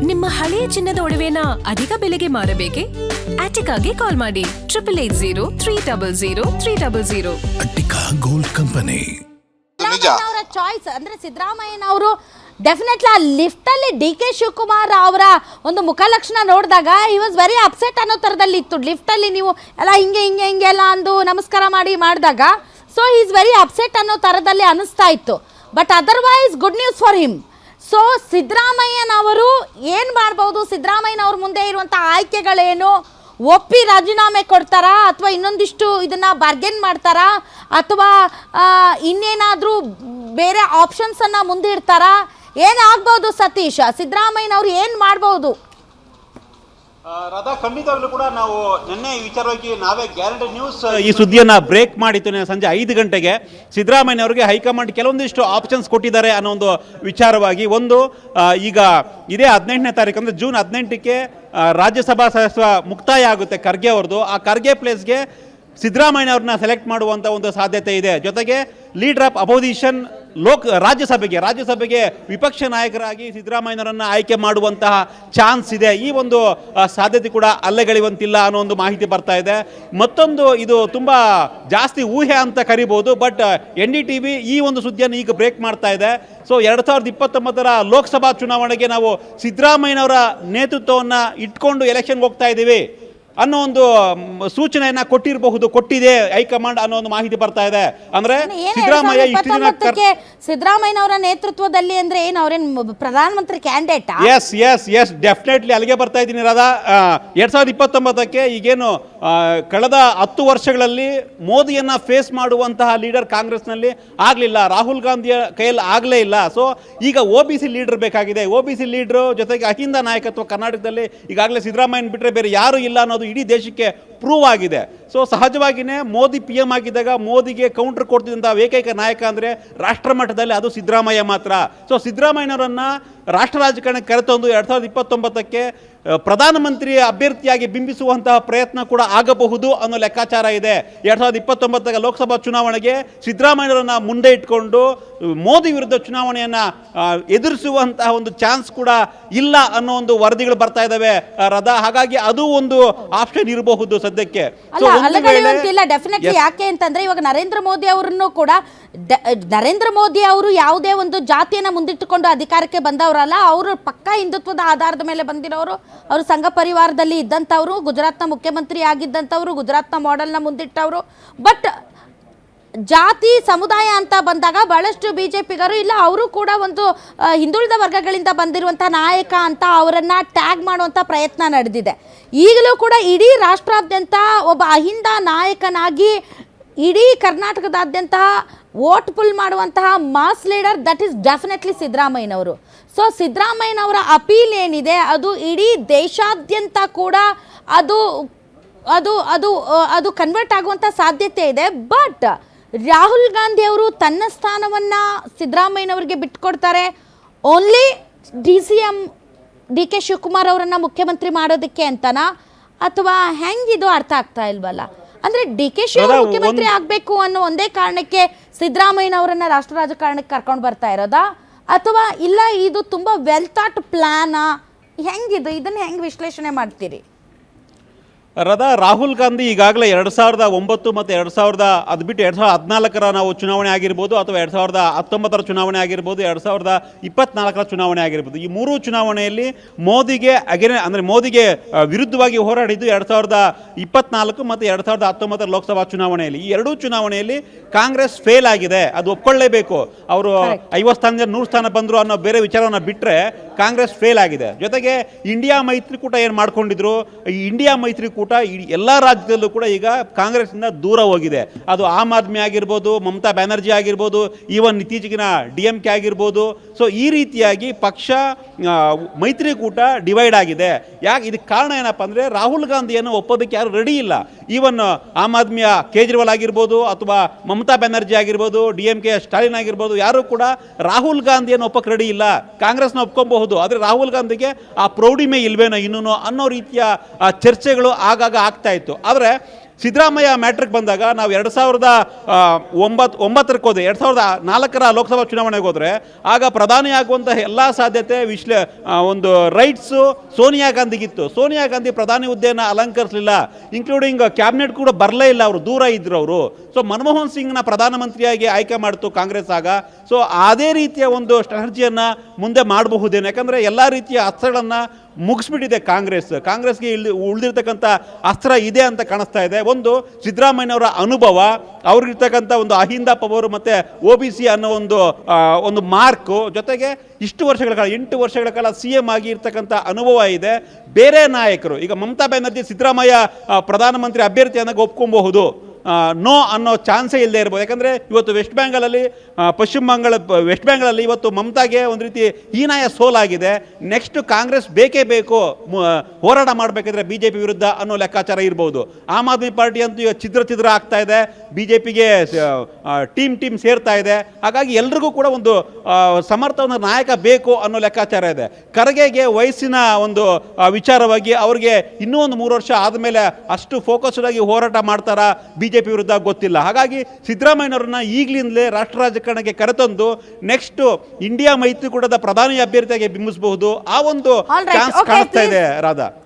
ನಿಮ್ಮ ಹಳೆಯ ಚಿನ್ನದ ಒಡವೆನ ಅಧಿಕ ಬೆಲೆಗೆ ಮಾರಬೇಕೆ? ಆಟಿಕಾಗೆ ಕಾಲ್ ಮಾಡಿ 8880 ಅಟ್ಟಿಕಾ ಗೋಲ್ಡ್ ಕಂಪನಿ. ಅವರ ಚಾಯ್ಸ್ ಅಂದ್ರೆ ಸಿದ್ದರಾಮಯ್ಯನವರು ಡೆಫಿನೆಟ್ಲಿ ಆ ಲಿಫ್ಟ್ ಅಲ್ಲಿ DK ಶಿವಕುಮಾರ್ ಅವರ ಒಂದು ಮುಖಲಕ್ಷಣ ನೋಡಿದಾಗ ಹಿ ವಾಸ್ ವೆರಿ ಅಪ್ಸೆಟ್ ಅನ್ನೋ ತರದಲ್ಲಿ ಇತ್ತು. ಲಿಫ್ಟ್ ಅಲ್ಲಿ ನೀವು ಎಲ್ಲ ಹಿಂಗೆ ಎಲ್ಲ ಅಂದು ನಮಸ್ಕಾರ ಮಾಡಿದಾಗ so he is very upset ಅನ್ನೋ ತರದಲ್ಲಿ ಅನಿಸ್ತಾ ಇತ್ತು. But otherwise good news for him. So ಸಿದ್ದರಾಮಯ್ಯನವರು ಏನು ಮಾಡ್ಬೋದು, ಸಿದ್ದರಾಮಯ್ಯನವ್ರ ಮುಂದೆ ಇರುವಂಥ ಆಯ್ಕೆಗಳೇನು, ಒಪ್ಪಿ ರಾಜೀನಾಮೆ ಕೊಡ್ತಾರಾ ಅಥವಾ ಇನ್ನೊಂದಿಷ್ಟು ಇದನ್ನು ಬಾರ್ಗೇನ್ ಮಾಡ್ತಾರಾ ಅಥವಾ ಇನ್ನೇನಾದರೂ ಬೇರೆ ಆಪ್ಷನ್ಸನ್ನು ಮುಂದಿಡ್ತಾರಾ, ಏನಾಗ್ಬೋದು ಸತೀಶ್? ಸಿದ್ದರಾಮಯ್ಯನವ್ರು ಏನು ಮಾಡ್ಬೋದು? ರಾಧಾ, ಖಂಡಿತವಾಗ್ಲೂ ಕೂಡ ನಾವು ನಿನ್ನೆ ಈ ವಿಚಾರವಾಗಿ ನಾವೇ ಗ್ಯಾರಂಟಿ ನ್ಯೂಸ್ ಈ ಸುದ್ದಿಯನ್ನ ಬ್ರೇಕ್ ಮಾಡಿತ್ತು. ಸಂಜೆ 5 ಗಂಟೆಗೆ ಸಿದ್ದರಾಮಯ್ಯ ಅವರಿಗೆ ಹೈಕಮಾಂಡ್ ಕೆಲವೊಂದಿಷ್ಟು ಆಪ್ಷನ್ಸ್ ಕೊಟ್ಟಿದ್ದಾರೆ ಅನ್ನೋ ಒಂದು ವಿಚಾರವಾಗಿ. ಒಂದು, ಈಗ ಇದೇ 18ನೇ ತಾರೀಕು ಅಂದರೆ ಜೂನ್ 18ಕ್ಕೆ ರಾಜ್ಯಸಭಾ ಸದಸ್ಯ ಮುಕ್ತಾಯ ಆಗುತ್ತೆ ಖರ್ಗೆ ಅವ್ರದ್ದು. ಆ ಖರ್ಗೆ ಪ್ಲೇಸ್ಗೆ ಸಿದ್ದರಾಮಯ್ಯವ್ರನ್ನ ಸೆಲೆಕ್ಟ್ ಮಾಡುವಂಥ ಒಂದು ಸಾಧ್ಯತೆ ಇದೆ. ಜೊತೆಗೆ ಲೀಡರ್ ಆಫ್ ಅಪೋಸಿಷನ್ ರಾಜ್ಯಸಭೆಗೆ ವಿಪಕ್ಷ ನಾಯಕರಾಗಿ ಸಿದ್ದರಾಮಯ್ಯನವರನ್ನ ಆಯ್ಕೆ ಮಾಡುವಂತಹ ಚಾನ್ಸ್ ಇದೆ. ಈ ಒಂದು ಸಾಧ್ಯತೆ ಕೂಡ ಅಲ್ಲೆಗಳಿವಂತಿಲ್ಲ ಅನ್ನೋ ಒಂದು ಮಾಹಿತಿ ಬರ್ತಾ ಇದೆ. ಮತ್ತೊಂದು, ಇದು ತುಂಬ ಜಾಸ್ತಿ ಊಹೆ ಅಂತ ಕರಿಬೋದು, ಬಟ್ NDTV ಈ ಒಂದು ಸುದ್ದಿಯನ್ನು ಈಗ ಬ್ರೇಕ್ ಮಾಡ್ತಾ ಇದೆ. ಸೊ 2029 ಲೋಕಸಭಾ ಚುನಾವಣೆಗೆ ನಾವು ಸಿದ್ದರಾಮಯ್ಯನವರ ನೇತೃತ್ವವನ್ನು ಇಟ್ಕೊಂಡು ಎಲೆಕ್ಷನ್ಗೆ ಹೋಗ್ತಾ ಇದ್ದೀವಿ ಅನ್ನೋ ಒಂದು ಸೂಚನೆಯನ್ನ ಕೊಟ್ಟಿದೆ ಹೈಕಮಾಂಡ್ ಅನ್ನೋ ಒಂದು ಮಾಹಿತಿ ಬರ್ತಾ ಇದೆ. ಅಂದ್ರೆ ಸಿದ್ದರಾಮಯ್ಯನವರ ನೇತೃತ್ವದಲ್ಲಿ ಅಂದ್ರೆ ಏನು, ಅವ್ರೇನು ಪ್ರಧಾನಮಂತ್ರಿ ಕ್ಯಾಂಡಿಡೇಟ್? ಎಸ್ ಡೆಫಿನೆಟ್ಲಿ ಅಲ್ಲಿಗೆ ಬರ್ತಾ ಇದ್ದೀನಿ ರಾಧಾ. 2029ಕ್ಕೆ ಈಗೇನು ಕಳೆದ 10 ವರ್ಷಗಳಲ್ಲಿ ಮೋದಿಯನ್ನ ಫೇಸ್ ಮಾಡುವಂತಹ ಲೀಡರ್ ಕಾಂಗ್ರೆಸ್ನಲ್ಲಿ ಆಗಲಿಲ್ಲ, ರಾಹುಲ್ ಗಾಂಧಿಯ ಕೈಯಲ್ಲಿ ಆಗಲೇ ಇಲ್ಲ. ಸೊ ಈಗ OBC ಲೀಡರ್ ಬೇಕಾಗಿದೆ. OBC ಲೀಡರ್ ಜೊತೆಗೆ ಅಹಿಂದ ನಾಯಕತ್ವ ಕರ್ನಾಟಕದಲ್ಲಿ ಈಗಾಗಲೇ ಸಿದ್ದರಾಮಯ್ಯನ ಬಿಟ್ಟರೆ ಬೇರೆ ಯಾರು ಇಲ್ಲ ಅನ್ನೋದು ಇಡೀ ದೇಶಕ್ಕೆ ಪ್ರೂವ್ ಆಗಿದೆ. ಸೊ ಸಹಜವಾಗಿಯೇ ಮೋದಿ PM ಆಗಿದ್ದಾಗ ಮೋದಿಗೆ ಕೌಂಟರ್ ಕೊಡ್ತಿದ್ದಂಥ ಏಕೈಕ ನಾಯಕ ಅಂದರೆ ರಾಷ್ಟ್ರ ಮಟ್ಟದಲ್ಲಿ ಅದು ಸಿದ್ದರಾಮಯ್ಯ ಮಾತ್ರ. ಸೊ ಸಿದ್ದರಾಮಯ್ಯನವರನ್ನ ರಾಷ್ಟ್ರ ರಾಜಕಾರಣಕ್ಕೆ ಕರೆತಂದು 2029ಕ್ಕೆ ಪ್ರಧಾನಮಂತ್ರಿ ಅಭ್ಯರ್ಥಿಯಾಗಿ ಬಿಂಬಿಸುವಂತಹ ಪ್ರಯತ್ನ ಕೂಡ ಆಗಬಹುದು ಅನ್ನೋ ಲೆಕ್ಕಾಚಾರ ಇದೆ. 2029 ಲೋಕಸಭಾ ಚುನಾವಣೆಗೆ ಸಿದ್ದರಾಮಯ್ಯರನ್ನ ಮುಂದೆ ಇಟ್ಕೊಂಡು ಮೋದಿ ವಿರುದ್ಧ ಚುನಾವಣೆಯನ್ನ ಎದುರಿಸುವಂತಹ ಒಂದು ಚಾನ್ಸ್ ಕೂಡ ಇಲ್ಲ ಅನ್ನೋ ಒಂದು ವರದಿಗಳು ಬರ್ತಾ ಇದ್ದಾವೆ ರಾಧಾ. ಹಾಗಾಗಿ ಅದು ಒಂದು ಆಪ್ಷನ್ ಇರಬಹುದು ಸದ್ಯಕ್ಕೆ. ಡೆಫಿನೆಟ್ಲಿ. ಯಾಕೆ ಅಂತಂದ್ರೆ ಇವಾಗ ನರೇಂದ್ರ ಮೋದಿ ಅವರನ್ನು ಕೂಡ ನರೇಂದ್ರ ಮೋದಿ ಅವರು ಯಾವುದೇ ಒಂದು ಜಾತಿಯನ್ನ ಮುಂದಿಟ್ಟುಕೊಂಡು ಅಧಿಕಾರಕ್ಕೆ ಬಂದವರಲ್ಲ, ಅವರು ಪಕ್ಕಾ ಹಿಂದುತ್ವದ ಆಧಾರದ ಮೇಲೆ ಬಂದಿರೋರು. ಅವರು ಸಂಘ ಪರಿವಾರದಲ್ಲಿ ಇದ್ದಂಥವ್ರು, ಗುಜರಾತ್ನ ಮುಖ್ಯಮಂತ್ರಿ ಆಗಿದ್ದಂಥವ್ರು, ಗುಜರಾತ್ನ ಮಾಡೆಲ್ನ ಮುಂದಿಟ್ಟವರು. ಬಟ್ ಜಾತಿ ಸಮುದಾಯ ಅಂತ ಬಂದಾಗ ಬಹಳಷ್ಟು BJPಗರು ಇಲ್ಲ, ಅವರು ಕೂಡ ಒಂದು ಹಿಂದುಳಿದ ವರ್ಗಗಳಿಂದ ಬಂದಿರುವಂಥ ನಾಯಕ ಅಂತ ಅವರನ್ನ ಟ್ಯಾಗ್ ಮಾಡುವಂಥ ಪ್ರಯತ್ನ ನಡೆದಿದೆ. ಈಗಲೂ ಕೂಡ ಇಡೀ ರಾಷ್ಟ್ರಾದ್ಯಂತ ಒಬ್ಬ ಅಹಿಂದ ನಾಯಕನಾಗಿ ಇಡೀ ಕರ್ನಾಟಕದಾದ್ಯಂತ ವೋಟ್ ಪುಲ್ ಮಾಡುವಂತಹ mass leader that is definitely ಸಿದ್ದರಾಮಯ್ಯನವರು. ಸೊ ಸಿದ್ದರಾಮಯ್ಯನವರ ಅಪೀಲ್ ಏನಿದೆ ಅದು ಇಡೀ ದೇಶಾದ್ಯಂತ ಕೂಡ ಅದು ಅದು ಅದು ಅದು ಕನ್ವರ್ಟ್ ಆಗುವಂಥ ಸಾಧ್ಯತೆ ಇದೆ. ಬಟ್ ರಾಹುಲ್ ಗಾಂಧಿ ಅವರು ತನ್ನ ಸ್ಥಾನವನ್ನು ಸಿದ್ದರಾಮಯ್ಯನವರಿಗೆ ಬಿಟ್ಕೊಡ್ತಾರೆ ಓನ್ಲಿ DK ಶಿವಕುಮಾರ್ ಅವರನ್ನು ಮುಖ್ಯಮಂತ್ರಿ ಮಾಡೋದಕ್ಕೆ ಅಂತನಾ ಅಥವಾ ಹೆಂಗಿದು ಅರ್ಥ ಆಗ್ತಾ ಇಲ್ವಲ್ಲ? ಅಂದ್ರೆ DK ಶಿವಕುಮಾರ್ ಮುಖ್ಯಮಂತ್ರಿ ಆಗಬೇಕು ಅನ್ನೋ ಒಂದೇ ಕಾರಣಕ್ಕೆ ಸಿದ್ದರಾಮಯ್ಯನವರನ್ನ ರಾಷ್ಟ್ರ ರಾಜಕಾರಣಕ್ಕೆ ಕರ್ಕೊಂಡು ಬರ್ತಾ ಇರೋದಾ ಅಥವಾ ಇಲ್ಲ ಇದು ತುಂಬ ವೆಲ್ ಥಾಟ್ ಪ್ಲಾನಾ? ಹೆಂಗಿದು, ಇದನ್ನು ಹೆಂಗೆ ವಿಶ್ಲೇಷಣೆ ಮಾಡ್ತೀರಿ ರಾಧಾ? ರಾಹುಲ್ ಗಾಂಧಿ ಈಗಾಗಲೇ 2009 ಮತ್ತು 2014 ನಾವು ಚುನಾವಣೆ ಆಗಿರ್ಬೋದು ಅಥವಾ 2019 ಚುನಾವಣೆ ಆಗಿರ್ಬೋದು, 2024 ಚುನಾವಣೆ ಆಗಿರ್ಬೋದು. ಈ 3 ಚುನಾವಣೆಯಲ್ಲಿ ಮೋದಿಗೆ ಮೋದಿಗೆ ವಿರುದ್ಧವಾಗಿ ಹೋರಾಡಿದ್ದು 2024 ಮತ್ತು 2019 ಲೋಕಸಭಾ ಚುನಾವಣೆಯಲ್ಲಿ. ಈ 2 ಚುನಾವಣೆಯಲ್ಲಿ ಕಾಂಗ್ರೆಸ್ ಫೇಲ್ ಆಗಿದೆ, ಅದು ಒಪ್ಕೊಳ್ಳೇಬೇಕು. ಅವರು 50 ಸ್ಥಾನದಿಂದ 100 ಸ್ಥಾನ ಬಂದರು ಅನ್ನೋ ಬೇರೆ ವಿಚಾರವನ್ನು ಬಿಟ್ಟರೆ ಕಾಂಗ್ರೆಸ್ ಫೇಲ್ ಆಗಿದೆ. ಜೊತೆಗೆ ಇಂಡಿಯಾ ಮೈತ್ರಿಕೂಟ ಏನು ಮಾಡ್ಕೊಂಡಿದ್ರು, ಈ ಇಂಡಿಯಾ ಮೈತ್ರಿಕೂಟ ಎಲ್ಲ ರಾಜ್ಯದಲ್ಲೂ ಕೂಡ ಈಗ ಕಾಂಗ್ರೆಸ್ನಿಂದ ದೂರ ಹೋಗಿದೆ. ಅದು ಆಮ್ ಆದ್ಮಿ ಆಗಿರ್ಬೋದು, ಮಮತಾ ಬ್ಯಾನರ್ಜಿ ಆಗಿರ್ಬೋದು, ಈವನ್ ಇತ್ತೀಚೆಗಿನ DMK ಆಗಿರ್ಬೋದು. ಸೊ ಈ ರೀತಿಯಾಗಿ ಪಕ್ಷ ಮೈತ್ರಿಕೂಟ ಡಿವೈಡ್ ಆಗಿದೆ. ಇದಕ್ಕೆ ಕಾರಣ ಏನಪ್ಪ ಅಂದರೆ ರಾಹುಲ್ ಗಾಂಧಿಯನ್ನು ಒಪ್ಪೋದಕ್ಕೆ ಯಾರು ರೆಡಿ ಇಲ್ಲ. ಈವನ್ ಆಮ್ ಆದ್ಮಿಯ ಕೇಜ್ರಿವಾಲ್ ಆಗಿರ್ಬೋದು ಅಥವಾ ಮಮತಾ ಬ್ಯಾನರ್ಜಿ ಆಗಿರ್ಬೋದು, DMK ಸ್ಟಾಲಿನ್ ಆಗಿರ್ಬೋದು, ಯಾರು ಕೂಡ ರಾಹುಲ್ ಗಾಂಧಿಯನ್ನು ಒಪ್ಪಕ್ಕೆ ರೆಡಿ ಇಲ್ಲ. ಕಾಂಗ್ರೆಸ್ನ ಒಪ್ಕೊಬಹುದು, ಆದರೆ ರಾಹುಲ್ ಗಾಂಧಿಗೆ ಆ ಪ್ರೌಢಿಮೆ ಇಲ್ವೇನೋ ಇನ್ನೂ ಅನ್ನೋ ರೀತಿಯ ಚರ್ಚೆಗಳು ಆಗಾಗ ಆಗ್ತಾ ಇತ್ತು. ಆದರೆ ಸಿದ್ದರಾಮಯ್ಯ ಮ್ಯಾಟ್ರಿಗೆ ಬಂದಾಗ ನಾವು 2009 ಹೋದೆ, 2004 ಲೋಕಸಭಾ ಚುನಾವಣೆಗೆ ಹೋದರೆ ಆಗ ಪ್ರಧಾನಿ ಆಗುವಂಥ ಎಲ್ಲ ಸಾಧ್ಯತೆ ಒಂದು ರೈಟ್ಸು ಸೋನಿಯಾ ಗಾಂಧಿಗಿತ್ತು. ಸೋನಿಯಾ ಗಾಂಧಿ ಪ್ರಧಾನಿ ಹುದ್ದೆಯನ್ನು ಅಲಂಕರಿಸಲಿಲ್ಲ, ಇನ್ಕ್ಲೂಡಿಂಗ್ ಕ್ಯಾಬಿನೆಟ್ ಕೂಡ ಬರಲೇ ಇಲ್ಲ, ಅವರು ದೂರ ಇದ್ರು ಅವರು. ಸೊ ಮನಮೋಹನ್ ಸಿಂಗ್ನ ಪ್ರಧಾನಮಂತ್ರಿಯಾಗಿ ಆಯ್ಕೆ ಮಾಡ್ತು ಕಾಂಗ್ರೆಸ್ ಆಗ. ಸೊ ಅದೇ ರೀತಿಯ ಒಂದು ಸ್ಟ್ರಾಟಜಿಯನ್ನು ಮುಂದೆ ಮಾಡಬಹುದೇನು, ಯಾಕಂದರೆ ಎಲ್ಲ ರೀತಿಯ ಅಸ್ತ್ರಗಳನ್ನು ಮುಗಿಸ್ಬಿಟ್ಟಿದೆ ಕಾಂಗ್ರೆಸ್ಗೆ ಉಳಿದಿರ್ತಕ್ಕಂಥ ಅಸ್ತ್ರ ಇದೆ ಅಂತ ಕಾಣಿಸ್ತಾ ಇದೆ. ಒಂದು ಸಿದ್ದರಾಮಯ್ಯನವರ ಅನುಭವ, ಅವ್ರಿಗಿರ್ತಕ್ಕಂಥ ಒಂದು ಅಹಿಂದ ಪವರು ಮತ್ತು OBC ಅನ್ನೋ ಒಂದು ಮಾರ್ಕು, ಜೊತೆಗೆ ಇಷ್ಟು ವರ್ಷಗಳ ಕಾಲ 8 ವರ್ಷಗಳ ಕಾಲ CM ಆಗಿ ಇರ್ತಕ್ಕಂಥ ಅನುಭವ ಇದೆ. ಬೇರೆ ನಾಯಕರು ಈಗ ಮಮತಾ ಬ್ಯಾನರ್ಜಿ ಸಿದ್ದರಾಮಯ್ಯ ಪ್ರಧಾನಮಂತ್ರಿ ಅಭ್ಯರ್ಥಿಯನ್ನಾಗಿ ಒಪ್ಕೊಬಹುದು, ನೋ ಅನ್ನೋ ಚಾನ್ಸೇ ಇಲ್ಲದೆ ಇರ್ಬೋದು. ಯಾಕಂದರೆ ಇವತ್ತು ವೆಸ್ಟ್ ಬೆಂಗಾಲಲ್ಲಿ ಇವತ್ತು ಮಮತಾಗೆ ಒಂದು ರೀತಿ ಹೀನಾಯ ಸೋಲಾಗಿದೆ. ನೆಕ್ಸ್ಟ್ ಕಾಂಗ್ರೆಸ್ ಬೇಕೇ ಬೇಕು ಹೋರಾಟ ಮಾಡಬೇಕಿದ್ರೆ BJP ವಿರುದ್ಧ ಅನ್ನೋ ಲೆಕ್ಕಾಚಾರ ಇರ್ಬೋದು. ಆಮ್ ಆದ್ಮಿ ಪಾರ್ಟಿ ಅಂತೂ ಈಗ ಛಿದ್ರ ಆಗ್ತಾ ಇದೆ, BJPಗೆ ಟೀಮ್ ಸೇರ್ತಾ ಇದೆ. ಹಾಗಾಗಿ ಎಲ್ರಿಗೂ ಕೂಡ ಒಂದು ಸಮರ್ಥ ಒಂದು ನಾಯಕ ಬೇಕು ಅನ್ನೋ ಲೆಕ್ಕಾಚಾರ ಇದೆ. ಖರ್ಗೆಗೆ ವಯಸ್ಸಿನ ಒಂದು ವಿಚಾರವಾಗಿ ಅವ್ರಿಗೆ ಇನ್ನೂ ಒಂದು 3 ವರ್ಷ ಆದಮೇಲೆ ಅಷ್ಟು ಫೋಕಸ್ಡ್ ಆಗಿ ಹೋರಾಟ ಮಾಡ್ತಾರಾ BJP ವಿರುದ್ಧ ಗೊತ್ತಿಲ್ಲ. ಹಾಗಾಗಿ ಸಿದ್ದರಾಮಯ್ಯನವ್ರನ್ನ ಈಗಲಿಂದಲೇ ರಾಷ್ಟ್ರ ರಾಜಕಾರಣಕ್ಕೆ ಕರೆತಂದು ನೆಕ್ಸ್ಟ್ ಇಂಡಿಯಾ ಮೈತ್ರಿಕೂಟದ ಪ್ರಧಾನಿ ಅಭ್ಯರ್ಥಿಯಾಗಿ ಬಿಂಬಿಸಬಹುದು. ಆ ಒಂದು ಚಾನ್ಸ್ ಕಾಣಿಸ್ತಾ ಇದೆ ರಾಧಾ.